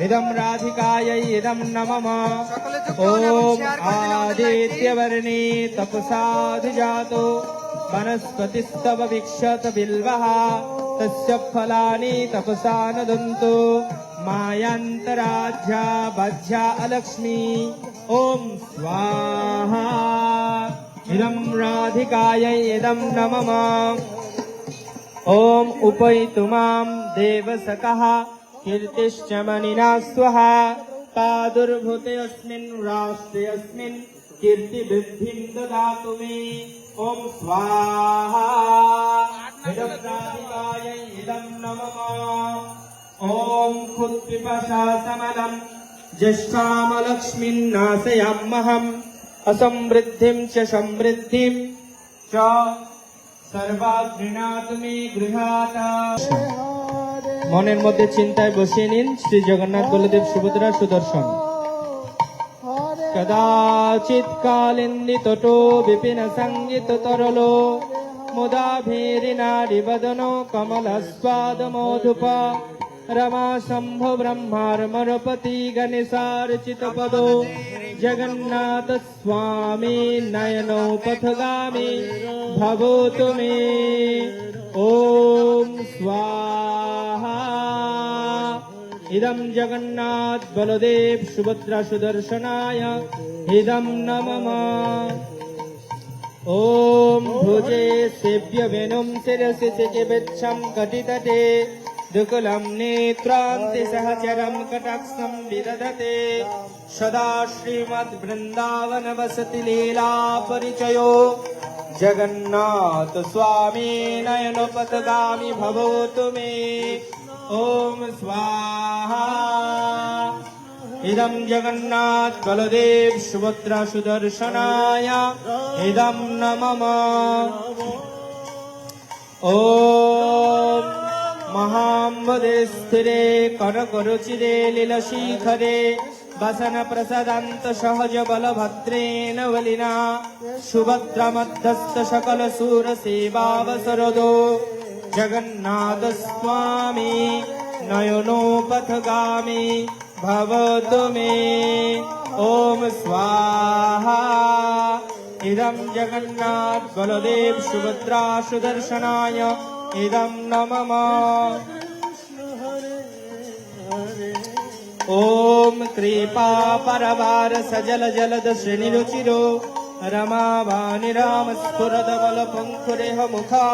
इदं राधिकायै इदं नमः। ॐ आदित्यवर्णे तपसाधिजातो वनस्पतिस्तव वीक्षत बिल्वः तस्य फलानि तपसा नदन्तु मायान्तराज्या बध्या अलक्ष्मी। ॐ स्वाहा। इदं राधिकायै इदं नमः। ॐ उपैतु मां देवसखः कीर्तिश्च मनिना स्वहा पादुर्भूते अस्मिन् राष्ट्रे अस्मिन् कीर्तिवृद्धिं ददातु मे। ॐ स्वाहा। इदं राधिकायै इदं नमः। ॐ खुत्पिपशा समलं ज्येष्ठामलक्ष्मीं नाशयाम्यहम् असमृद्धिं च समृद्धिं च सर्वा गृह्णातु मे गृहात्। মনের মধ্যে চিন্তায় বসিয়ে নিন শ্রী জগন্নাথ বলদেব সুভদ্রা সুদর্শন। কদাচিৎ কালিন্দিতটো বিপিন সঙ্গীত তরলো মুদা ভীরিনারী বদন কমলস্বাদ মধুপ रमा शंभो ब्रह्मार्मरपति गणेशार्चित पदो जगन्नाथ स्वामी नयनो पथगामी भवतु मे। ओम स्वाहा। इदं जगन्नाथ बलदेव सुभद्रा सुदर्शनाय इदं नमः। ओम भुजे सेव्य वेणुं शिरसि चिकित्सं कटितटे दुकुलं नेत्रान्ते सहचरं कटाक्षं विदधते सदा श्रीमद्वृन्दावन वसति लीला परिचयो जगन्नाथ स्वामी नयनोपथगामी भवतु मे। ओम स्वाहा। इदं जगन्नाथ बलदेव सुभद्रा सुदर्शनाय इदं नमः। ओम महाम्बदे स्थिरे कनकरुचिरे लीलशिखरे वसन प्रसदान्त सहज बलभद्रेण बलिना सुभद्रा मध्यस्थ सकल सूर सेवावसरदो जगन्नाथ स्वामी नयनोपथगामी भवतु मे। ओम स्वाहा। इदं जगन्नाथ बलदेव सुभद्रा सुदर्शनाय इदं नमः। ओम कृपा परवार सजल जलद श्रेणिरुचिरो रमावाणि राम स्फुरद बल पंखुरेह मुखा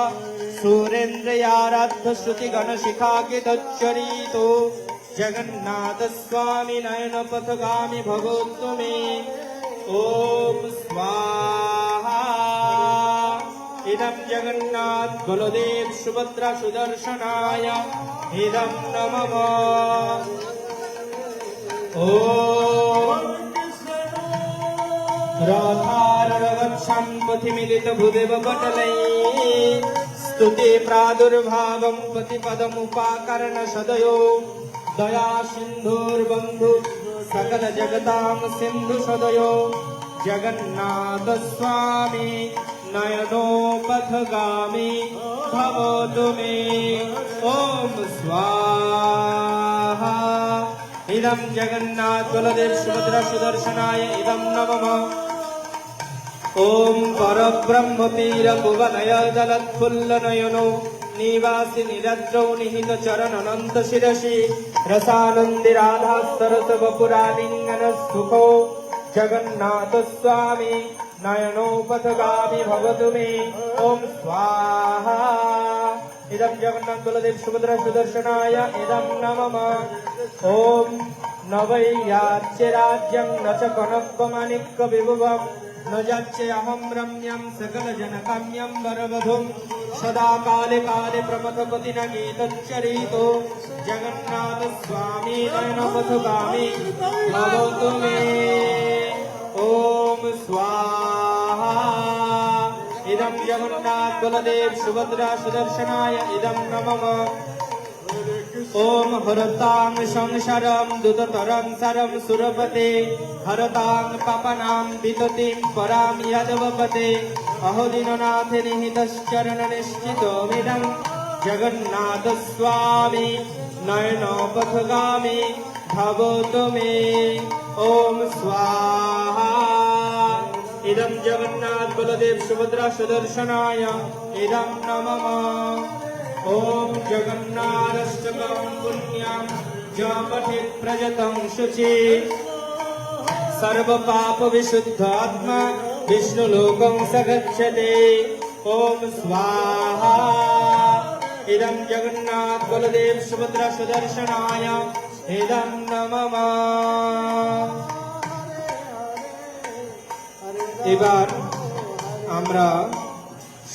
सुरेन्द्रयाराध्य श्रुति गण शिखा गिदच्चरितो जगन्नाथ स्वामी नयन पथगामी भवतु मे। ओम स्वाहा। इदं जगन्नाथ बलदेव सुभद्रा सुदर्शनाय इदं नमः। ओम रथारगच्छं पथिमिलित भूदेव पटलैः स्तुति प्रादुर्भावं पतिपदमुपाकर्ण सदयो दया सिन्धुर्बन्धु सकल जगतां सिन्धु सदयो जगन्नाथ स्वामी नयनोपथगामी भवतु मे। ओम स्वाहा। इदं जगन्नाथ बलदेव सुभद्रा सुदर्शनाय इदं नमः। ओम परब्रह्म पीर भुवनय जलत्फुल्लनयनो निवासि निरद्रौ निहित चरण अनंत शिरसि रसानंदि राधा सरस वपुरालिंगन सुखो जगन्नाथ स्वामी नयनोपथगामी भवतु मे। ओम स्वाहा। इदं जगन्नाथ बलदेव सुभद्रा सुदर्शनाय इदं नमः। ओम नवैयाच्य राज्यं न च कनकमाणिक्य विभुवम् न जाच्य अहं रम्यं सकल जनकाम्यं वरवधुं सदा काले काले प्रमथपति न गीतच्चरितो जगन्नाथ स्वामी नयनोपथगामी भवतु मे। ओम स्वाहा। इदं जगन्नाथ बलदेव सुभद्रा सुदर्शनाय इदं नमः। ओम हरतां संसारं दुततरं सरं सुरपते हरतां पापनां विततिं परां यादवपते अहोदिननाथे निहितश्चरण निश्चितो विदं जगन्नाथ स्वामी नयनपथगामी भवतु मे ॐ स्वाहा इदं जगन्नाथ बलदेव सुभद्रा सुदर्शनाय इदं नमः ॐ जगन्नाथाष्टकं पुण्यं ज पठेत् प्रजतं शुचि सर्वपापविशुद्धात्मा विष्णुलोकं स गच्छति ॐ स्वाहा इदं जगन्नाथ बलदेव सुभद्रा सुदर्शनाय इदं नमः এবার আমরা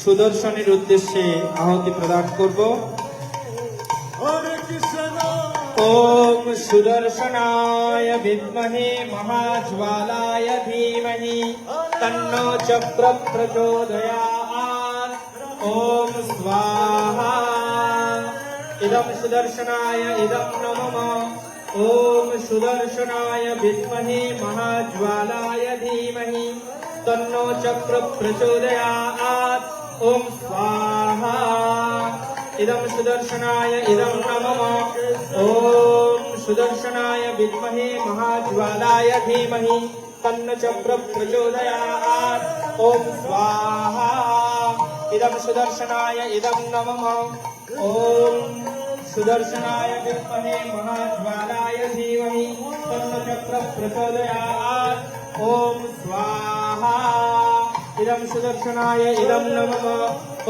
সুদর্শনের উদ্দেশ্যে আহুতি প্রদান করব ওম সুদর্শনায় বিদ্মহে মহাজ্বালায় ধীমহি তন্নো চক্র প্রচোদয়াৎ ওম স্বাহা ইদং সুদর্শনায় ইদং নমঃ ওম সুদর্শনায় বিদ্মহে মহাজ্বালায় ধীমহি तन्नो चक्र प्रचोदयात् ओम स्वाहा इदं सुदर्शनाय इदं नमः ओम सुदर्शनाय विद्महे महाज्वालाय धीमहि तन्नो चक्र प्रचोदयात् ओम स्वाहा इदं सुदर्शनाय इदं नमः ओम सुदर्शनाय विद्महे महाज्वालाय धीमहि तन्नो चक्र प्रचोदयात् ओम स्वाहा इदं सुदर्शनाय इदं नमः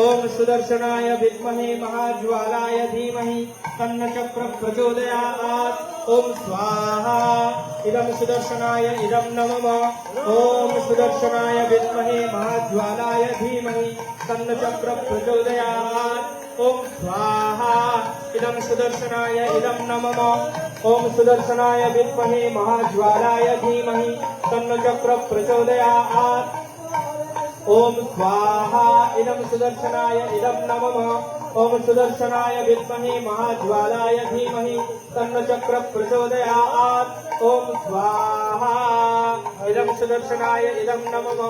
ओम सुदर्शनाय विद्महे महाज्वालाय धीमहि तन्नो चक्र प्रचोदयात् ओम स्वाहा इदं सुदर्शनाय इदं नमः ओम सुदर्शनाय विद्महे महाज्वालाय धीमहि तन्नो चक्र प्रचोदयात् ओम स्वाहा इदं सुदर्शनाय इदं नमः ओम सुदर्शनाय विद्महे महाज्वालाय धीमहि तन्नो चक्र प्रचोदयात् ओम स्वाहा इदं सुदर्शनाय इदं नमः ओम सुदर्शनाय विद्महे महाज्वालाय धीमहि तन्नो चक्र प्रचोदयात् ओम स्वाहा इदं सुदर्शनाय इदं नमः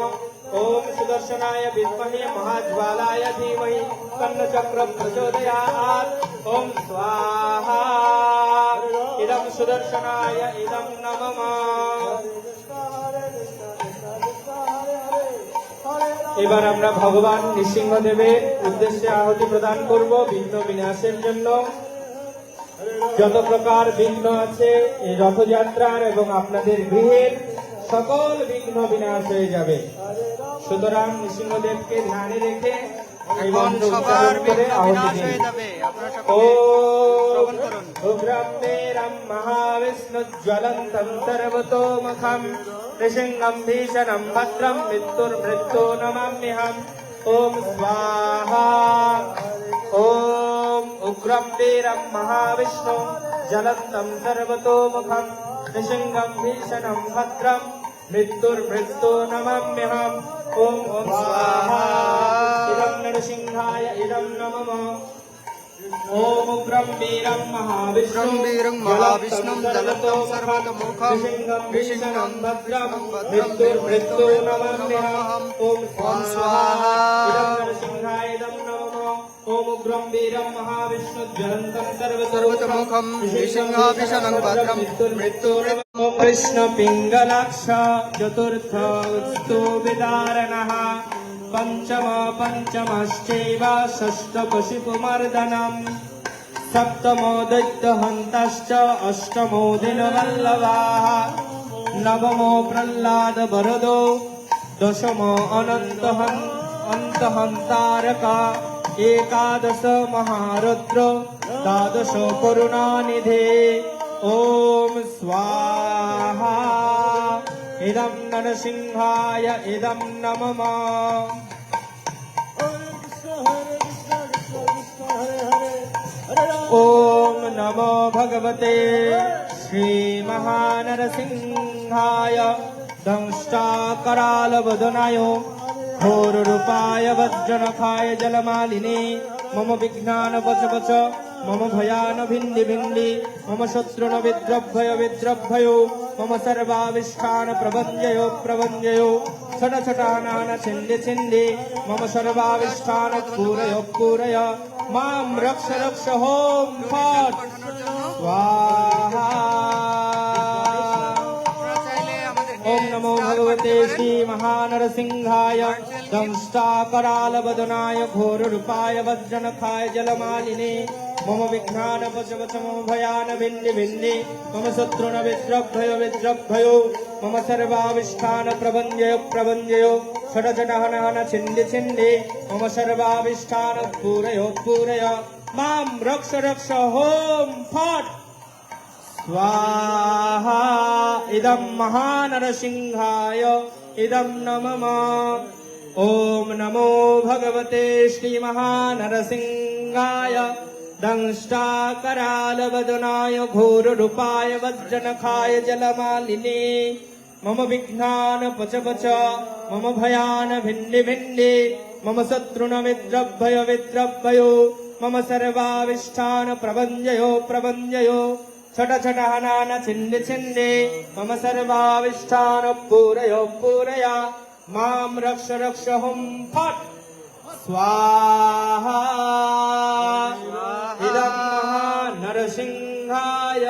ओम सुदर्शनाय विद्महे महाज्वालाय धीमहि तन्नो चक्र प्रचोदयात् ओम स्वाहा इदं सुदर्शनाय इदं नमः এবার আমরা ভগবান নৃসিংহদেবের উদ্দেশ্যে আহুতি প্রদান করব বিঘ্ন বিনাশের জন্য যত প্রকার বিঘ্ন আছে এই রথযাত্রার এবং আপনাদের গৃহের সকল বিঘ্ন বিনাশ হয়ে যাবে সুতরাং নৃসিংহদেবকে ধ্যানে রেখে এই মন্ত্র উচ্চারণ করে আহুতি দিন ওম উগ্রম বীরম মহাবিষ্ণুজ্জ্বলন্तं সর্বতোমুখম নৃসিংহম ভীষণম ভদ্রম মৃত্যুর্মৃত্যু নমাম্যহম ওম স্বাহা ওম উগ্রম বীরম মহাবিষ্ণু জ্বলন্तं সর্বতোমুখম নৃসিংহম ভীষণম ভদ্রম মৃত্যুর্মৃত্যু নমাম্যহম ওম স্বাহা ইদং নরসিংহায় ইদং নমঃ ओम उग्रं वीरं महाविष्णुं जलतं सर्वतोमुखं नृसिंहं भद्रं मृत्युर्मृत्यो नमाम्यहम् ओम स्वाहा इदं नरसिंहाय इदं नमः ओम उग्रं वीरं महाविष्णु ज्वलन्तं सर्वतोमुखं नृसिंहाभिषणं भद्रं मृत्युर्मृत्यो ओम कृष्ण पिंगलाक्ष चतुर्थ स्तु विदारणः पंचमश्चैव षष्ठ पशुपुमर्दनम् सप्तमो दैत्यहन्ताश्च अष्टमो दिनवल्लभाः नवमो प्रह्लाद वरदो दशमो अन्तहन्तारका एकादश महारुद्र द्वादश करुणानिधे ओम स्वाहा इदं नरसिंहाय इदं नमः ओम नमो भगवते श्री महानरसिंहाय दंष्टाकरालवदनाय घोररूपाय वज्रनखाय जलमालिने मम विघ्नान वच वच मम भयान भिन्डि भिन्डि मम शत्रुन विद्रभ्य विद्रभ्यो मम सर्वाविष्ठान प्रभञ्जयो प्रभञ्जयो छट छटानान छिन्दि छिन्दि मम सर्वाविष्ठान पूरय पूरय मां रक्ष रक्ष होम फट् स्वाहा। ओम नमो भगवते श्री महानरसिंहाय दंष्टाकरालवदनाय घोररूपाय वज्रनखाय जलमालिने मम विघ्नान पशवच मम भयान भिन्नि भिन्नि मम शत्रुन विद्रभयो मम सर्वाविष्ठान प्रभञ्जयो षडजनहनहन छिन्धि छिन्धि मम सर्वाविष्ठान पूरय मां रक्ष होम फट् स्वाहा। इदं महानरसिंहाय इदं नमः। ओम नमो भगवते श्री महानरसिंहाय दंष्टाकरालवदनाय घोररूपाय वज्रनखाय जलमालिने मम विघ्नान पच मम भयान भिन्नि भिन्नि मम शत्रुन विद्रभयो मम सर्वाविष्ठान प्रभञ्जयो छट हनान छिन्धि छिन्धि मम सर्वाविष्ठान पूरय मां रक्ष हुं फट् स्वाहा। इदं महानरसिंहाय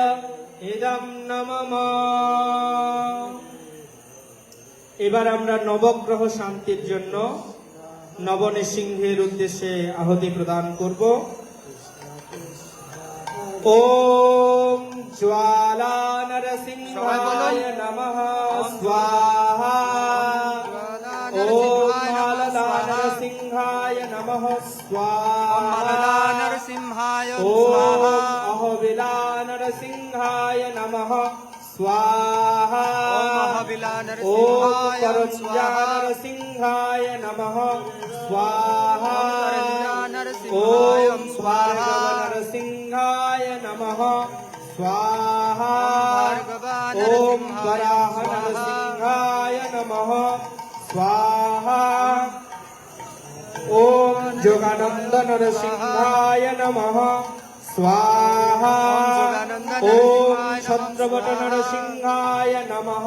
इदं नमः। এবার আমরা নবগ্রহ শান্তির জন্য নবনৃসিংহের উদ্দেশ্যে আহুতি প্রদান করব। ওম জ্বালা নরসিংহায় নমঃ স্বাহা। ওম মাললা নরসিংহায় নমঃ স্বাহা। ওম অহবিলা নরসিংহায় নমঃ स्वाहा। ओम करंजा नरसिंहाय नमः स्वाहा। ओम स्वाहा नरसिंहाय नमः स्वाहा। ओम वराह नरसिंहाय नमः स्वाहा। ओम जोगानंद नरसिंहाय नमः स्वाहा। ओम छत्रवट नरसिंहाय नमः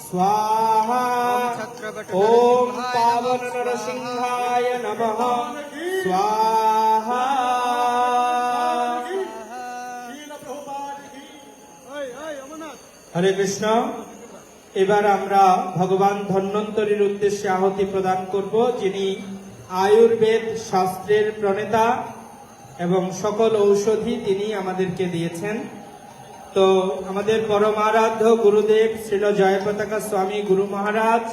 स्वाहा। ओम पावन नरसिंहाय नमः स्वाहा। हरे कृष्ण। এবার আমরা ভগবান ধন্বন্তরীর উদ্দেশ্যে আহুতি প্রদান করব, যিনি আয়ুর্বেদ শাস্ত্রের প্রণেতা এবং সকল ঔষধি তিনি আমাদেরকে দিয়েছেন। তো আমাদের পরমারাধ্য গুরুদেব শ্রীল জয়পতাকা স্বামী গুরু মহারাজ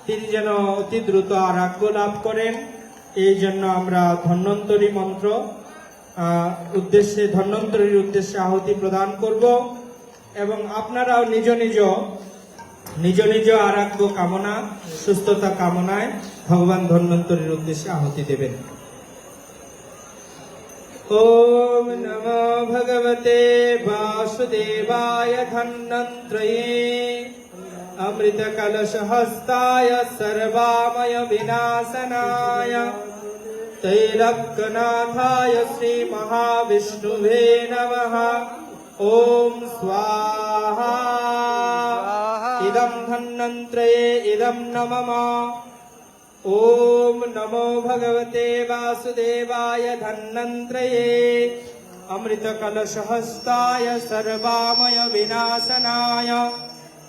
তিনি যেন অতি দ্রুত আরোগ্য লাভ করেন, এই জন্য আমরা ধন্বন্তরী মন্ত্র ধন্বন্তরীর উদ্দেশ্যে আহুতি প্রদান করব এবং আপনারাও নিজ নিজ আরোগ্য কামনা সুস্থতা কামনায় ভগবান ধন্বন্তরীর উদ্দেশ্যে আহুতি দেবেন। ओम नमो भगवते वासुदेवाय धन्वंतरये अमृत कलश हस्ताय सर्वामय विनाशनाय तैलक्यनाथाय श्री महाविष्णुवे नमः। ओम स्वाहा। इदं धन्वंतरये इदं नमः। ओम नमो भगवते वासुदेवाय धन्वंतरये अमृत कलश हस्ताय सर्वामय विनाशनाय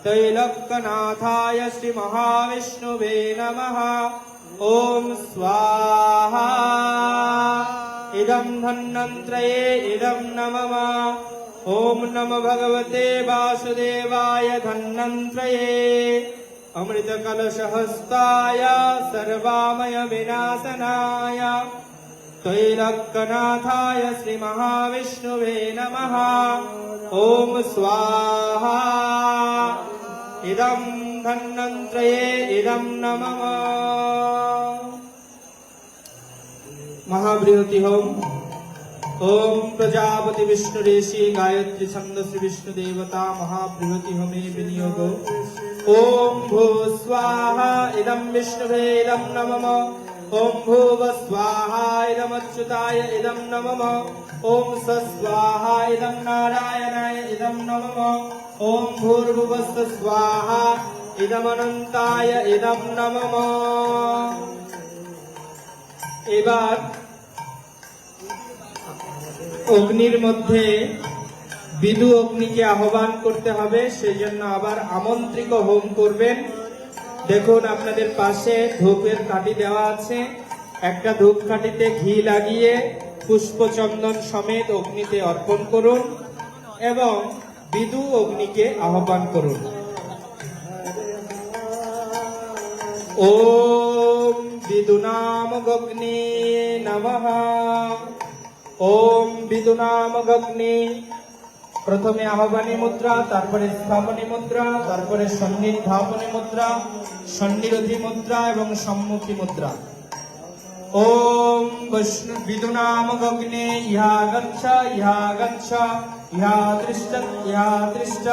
तैलक्यनाथाय श्री महाविष्णुवे नमः। ओम स्वाहा। इदं धन्वंतरये इदं नमः। ओम नमो भगवते वासुदेवाय धन्वंतरये अमृत कलश हस्ताय सर्वामय विनाशनाय तैलक्यनाथाय श्री महाविष्णुवे नमः। ओम स्वाहा। इदं धन्वंतरये इदं नमः। महाबृहति होम। ओम प्रजापति विष्णु ऋषि गायत्री छंद श्री विष्णु देवता महाबृहति होमे विनियोग। ओम भू स्वाहा इदं विष्णुवे इदं नमः। ओम भूव स्वाहा इदं अच्युताय इदं नमः। ओम स्वाहा इदं नारायणाय इदं नमः। ओम भूर्भुवस्व स्वाहा इदं अनंताय इदं नमः। এবার অগ্নির মধ্যে বিদু অগ্নিকে আহ্বান করতে হবে, সেই জন্য আবার আমন্ত্রিত হোম করবেন। দেখুন আপনাদের পাশে ধূপের কাঠি দেওয়া আছে, একটা ধূপ কাঠিতে ঘি লাগিয়ে পুষ্পচন্দন সমেত অগ্নিতে অর্পণ করুন এবং বিদু অগ্নিকে আহ্বান করুন। ওম বিদুনামগ্নি নমঃ। ওম বিদুনামগ্নি। প্রথমে আহ্বানী মুদ্রা, তারপরে স্থাপনী মুদ্রা, তারপরে সন্নিধাপনী মুদ্রা, সন্নিরোধী মুদ্রা এবং সম্মুখী মুদ্রা। ওম বিদুনামগ্নি ইহা গচ্ছ ইহা গচ্ছ ইহা তিষ্ঠ ইহা তিষ্ঠ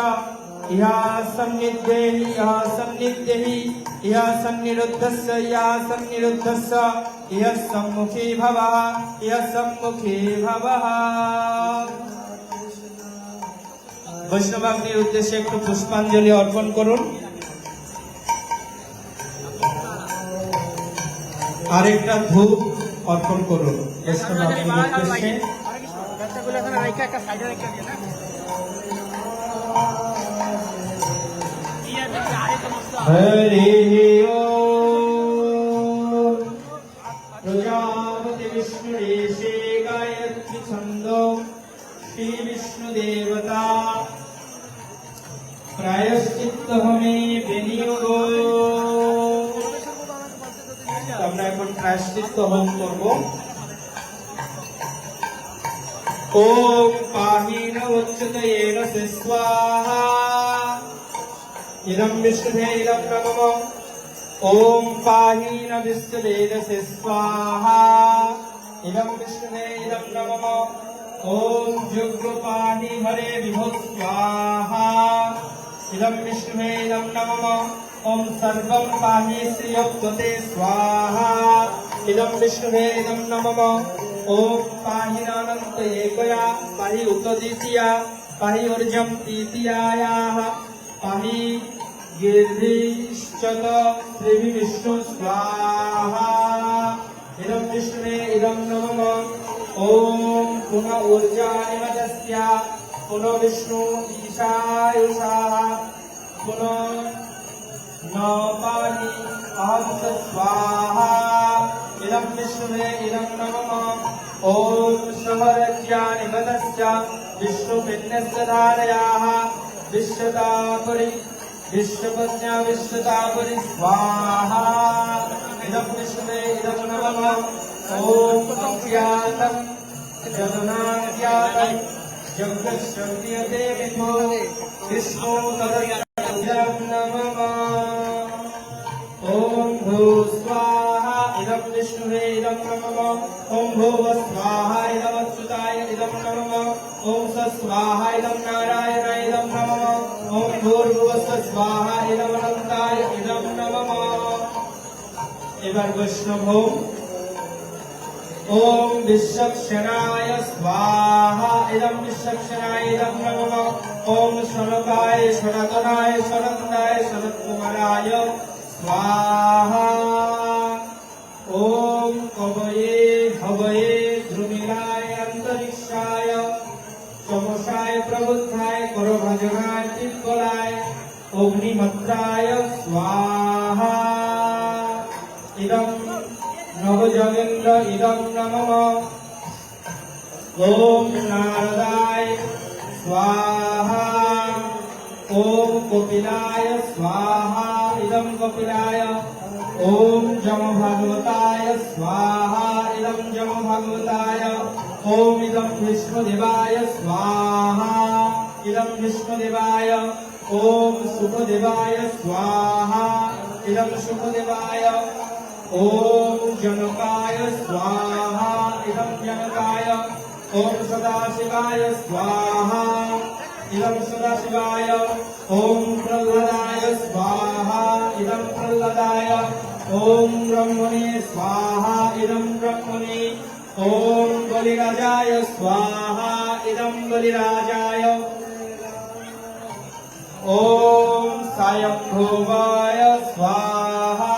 ইহা সন্নিধ্যেহি ইহা সন্নিধ্যেহি ইহা সন্নিরুদ্ধস্য ইহা সন্নিরুদ্ধস্য ইহা সম্মুখী ভবঃ ইহা সম্মুখী ভবঃ। বৈষ্ণবাগ্নির উদ্দেশ্যে একটু পুষ্পাঞ্জলি অর্পণ করুন। আরেকটা ধূপ অর্পণ করুন বৈষ্ণবাগ্নির উদ্দেশ্যে। হরি ওম। প্রজাপতি বিষ্ণুরেশে গায়ত্রী ছন্দ শ্রী বিষ্ণু দেবতা প্রায়শ্চিত্ত হোমে বিনিয়োগ। আমরা এখন প্রায়শ্চিত্ত হোম করব। ওম পাহিন উচ্চতয়েন স্বাহা ইদং বিষ্ণুভে ইদং নমঃ। ওম পাহিন বিষ্ণুবেদসে স্বাহা ইদং বিষ্ণুভে ইদং নমঃ। ওম যজ্ঞপাহি হরে বিভো স্বাহা ইদং বিষ্ণুভে ইদং নমঃ। ওম সর্বং পাহি শ্রিয়ব্দতে স্বাহা ইদং বিষ্ণুভে ইদং নমঃ। ওম পাহিনানন্ত একয়া পাহি উতদিতিয়া পাহি ঊর্জম তৃতীয়ায়াঃ পাহি গিরিশ্চত শ্রী বিষ্ণু স্বাহা ইদং বিষ্ণুভে ইদং নমঃ। ওম পুনঃ ঊর্জা নিমজস্য পুনঃ বিষ্ণু ঈশায়ুষাঃ পুনঃ নপানি অহং স্বাহা ইদং বিষ্ণুভে ইদং নমঃ। ওম সহরজ্ঞা নিমজস্য বিষ্ণু বিন্যস্য ধারয়াঃ বিশ্বতাপরি বিশ্বপত্ন্যা বিশ্বতাপরি স্বাহা ইদং বিষ্ণুভে ইদং নমঃ। ওম অজ্ঞাতং জগনাজ্ঞাতং যজ্ঞশ্রব্যতে বিভো বিষ্ণু তদজ্ঞাতং নমঃ। ওম ভূ স্বাহা ইদং বিষ্ণুভে ইদং নমঃ। ওম ভুব স্বাহা ইদং অচ্যুতায় ইদং নমঃ। ওম স্বাহা ইদং নারায়ণায় ইদং নমঃ। ওম ভূর্ভুবস্ব স্বাহা ইদং অনন্তায় ইদং নমঃ। এবার বৈষ্ণব হোম। ওম বিশ্বক্ষণায় স্বাহা ইদং বিশ্বক্ষণায় ইদং নমঃ। ওম সনকায় সনাতনায় সনন্দায় সনৎকুমারায় স্বাহা। ওম কবয়ে হবয়ে ধ্রুমিলায় অন্তরিক্ষায় তমসায় প্রবুদ্ধায় করভজনায় পিপ্পলায় অগ্নিমত্রায় স্বাহা ইদং নবযোগেন্দ্র ইদং নমঃ। ওম নারদায় স্বাহা ওম কপিলায় স্বাহা ইদং কপিলায়। ওম যমভাগবতায় স্বাহা ইদং যমভাগবতায়। ওম ইদং বিষ্ণুদেবায় স্বাহা ইদং বিষ্ণুদেবায়। ওম সুখদেবায় স্বাহা ইদং সুখদেবায়। ওম জনকায় স্বাহা ইদং জনকায়। ওম সদাশিবায় স্বাহা ইদং সদাশিবায়। ওম প্রহ্লাদায় স্বাহা ইদং প্রহ্লাদায়। ওম ব্রহ্মণে স্বাহা ইদং ব্রহ্মণে। ওম বলিরাজায় স্বাহা ইদং বলিরাজায়। ওম স্বয়ংভুবায় স্বাহা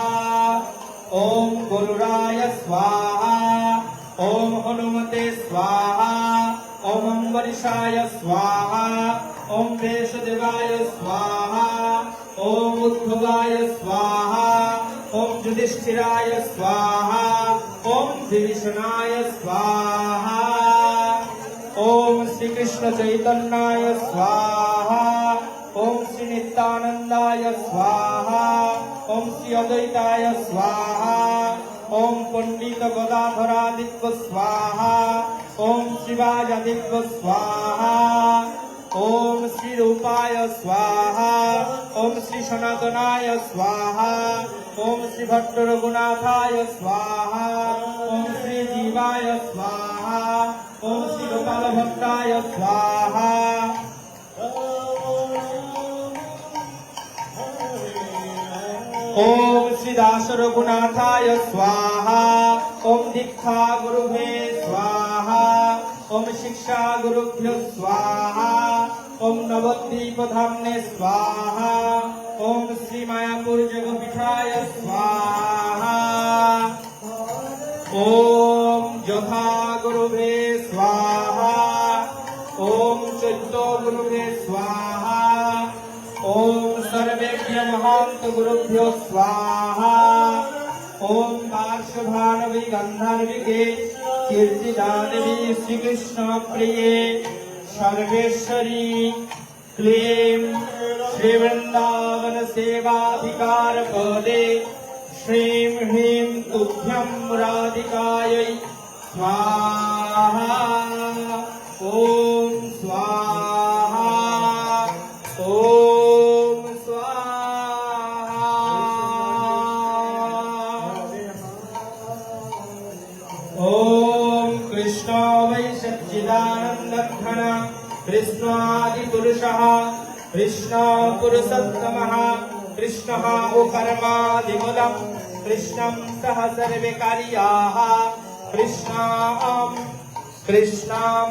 ওম গরুড়ায় স্বাহা ওম হনুমতে স্বাহা ওম वरिषाय स्वाहा ओम वेशदेवाय स्वाहा ओम उद्भवाय स्वाहा ओम युधिष्ठिराय स्वाहा ओम विभीषणाय स्वाहा ओम श्री कृष्ण चैतन्याय स्वाहा ओम श्री नित्यानंदाय स्वाहा ओम श्री अद्वैताय स्वाहा ओम पंडित गदाधरादित्य स्वाहा ओम शिवाजादित्य स्वाहा ओम श्री रूपाय स्वाहा ओम श्री सनातनाय स्वाहा ओम श्री भट्ट रघुनाथाय स्वाहा ओम श्री जीवाय स्वाहा ओम श्री गोपाल भक्ताय स्वाहा ओम श्री दास रघुनाथाय स्वाहा ओम दीक्षा गुरुभे स्वाहा ओम शिक्षा गुरुभ्यो स्वाहा ओम नवद्वीप धाम्ने स्वाहा ओम श्री मायापुर जगपीठाय स्वाहा ओम यथा गुरुभे स्वाहा ओम चैत्य गुरुभे स्वाहा ओम सर्वेभ्य महांत गुरुभ्यो स्वाहा ओम पार्श्वभानवी गंधर्विके कीर्तिदानवी श्री कृष्ण प्रिये सर्वेश्वरी क्लीं श्री वृंदावन सेवाधिकार पदे श्रीं ह्रीं तुभ्यं राधिकायै स्वाहा ओम स्वाहा ओम स्वाहा ओम कृष्ण वै सच्चिदानंदघन कृष्णादिपुरुषः कृष्ण पुरुषोत्तमः कृष्णः उकर्मादिमूलम् कृष्णं सह सर्वे कार्याः कृष्णां